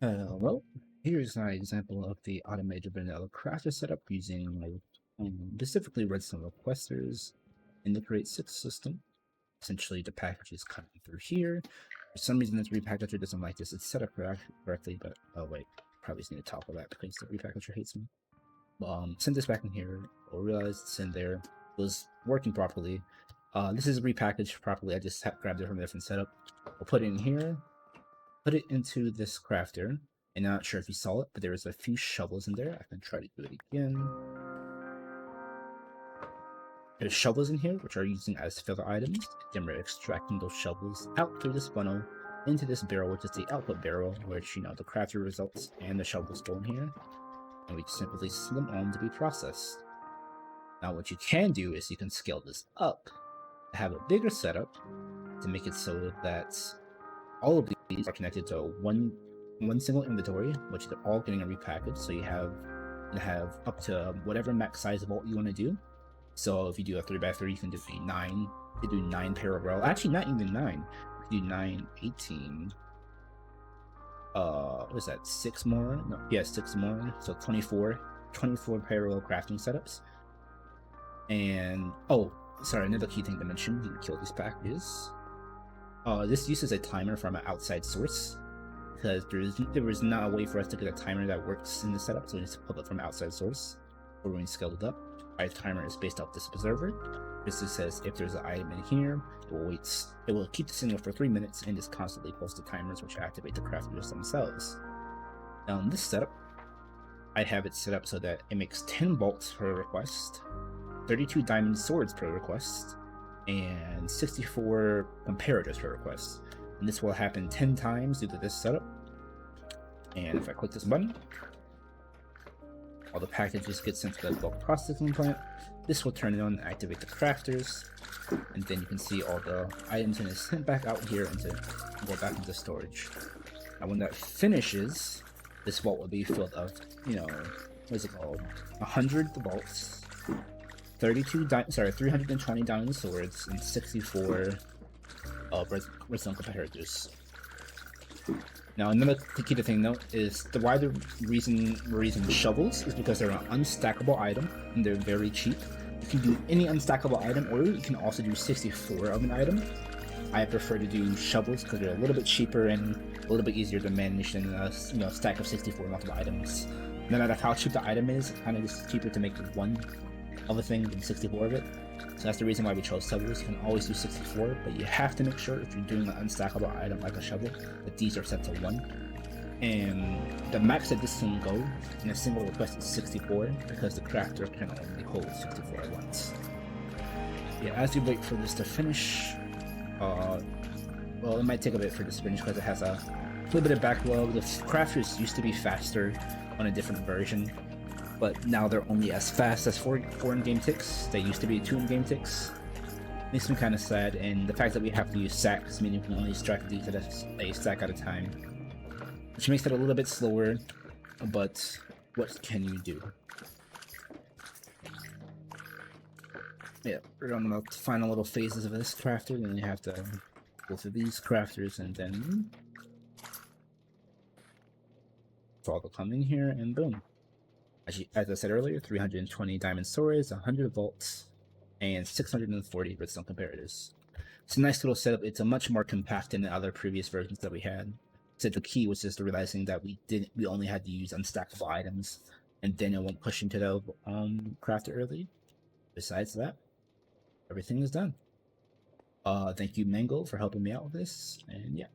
Well, here's an example of the automated vanilla crafter setup using specifically redstone requesters in the Create 6 system. Essentially, the package is coming through here. For some reason, this repackager doesn't like this. It's set up correctly, but oh wait, probably just need to toggle that because the repackager hates me. Send this back in here. We'll realize it's in there. It was working properly. This is repackaged properly. I just grabbed it from a different setup. We'll put it in here. Put it into this crafter, and I'm not sure if you saw it, but there is a few shovels in there. I can try to do it again. There's shovels in here, which are using as filler items. Then we're extracting those shovels out through this funnel into this barrel, which is the output barrel, which, you know, the crafter results and the shovels go in here. And we simply send them on to be processed. Now, what you can do is you can scale this up to have a bigger setup to make it so that all of these are connected to one single inventory, which they're all getting a repackage. So you have up to whatever max size vault you want to do. So if you do a 3x3, you can do 9. You do 9 parallel. Actually, not even 9. You do 9, 18. What is that? 6 more? No, yeah, 6 more. So 24 parallel crafting setups. And oh, sorry, another key thing to mention: you can kill these packages. This uses a timer from an outside source because there was not a way for us to get a timer that works in the setup, so we just pull it from an outside source. Or when we scaled it up, our timer is based off this observer. This just says if there's an item in here, it will keep the signal for 3 minutes and just constantly pulse the timers, which activate the crafters themselves. Now in this setup, I have it set up so that it makes 10 bolts per request, 32 diamond swords per request, and 64 comparators per request. And this will happen 10 times due to this setup. And if I click this button, all the packages get sent to the bulk processing plant. This will turn it on and activate the crafters. And then you can see all the items and it's sent back out here and go back into storage. Now when that finishes, this vault will be filled up, you know, what is it called? 100 vaults. 320 diamond swords, and 64 redstone comparators. Now, another key to thing though is the reason we're using shovels is because they're an unstackable item and they're very cheap. You can do any unstackable item, or you can also do 64 of an item. I prefer to do shovels because they're a little bit cheaper and a little bit easier to manage than a stack of 64 multiple items. No matter how cheap the item is, it kind of is cheaper to make one of a thing than 64 of it. So that's the reason why we chose shovels. You can always do 64, but you have to make sure if you're doing an unstackable item like a shovel that these are set to 1. And the max that this can go in a single request is 64 because the crafter can only hold 64 at once. Yeah, as you wait for this to finish, well, it might take a bit for this to finish because it has a little bit of backlog. The crafters used to be faster on a different version, but now they're only as fast as 4 in-game ticks. They used to be 2 in-game ticks. Makes me kind of sad, and the fact that we have to use sacks, meaning we can only extract these at a stack at a time, which makes it a little bit slower, but what can you do? Yeah, we're on the final little phases of this crafter, and you have to go through these crafters, and then follow come in here, and boom. As I said earlier, 320 diamond swords, 100 vaults, and 640 redstone comparators. It's a nice little setup. It's a much more compact than the other previous versions that we had. So the key was just realizing that we only had to use unstackable items, and then it won't push into the crafter early. Besides that, everything is done. Thank you, Mango, for helping me out with this, and yeah.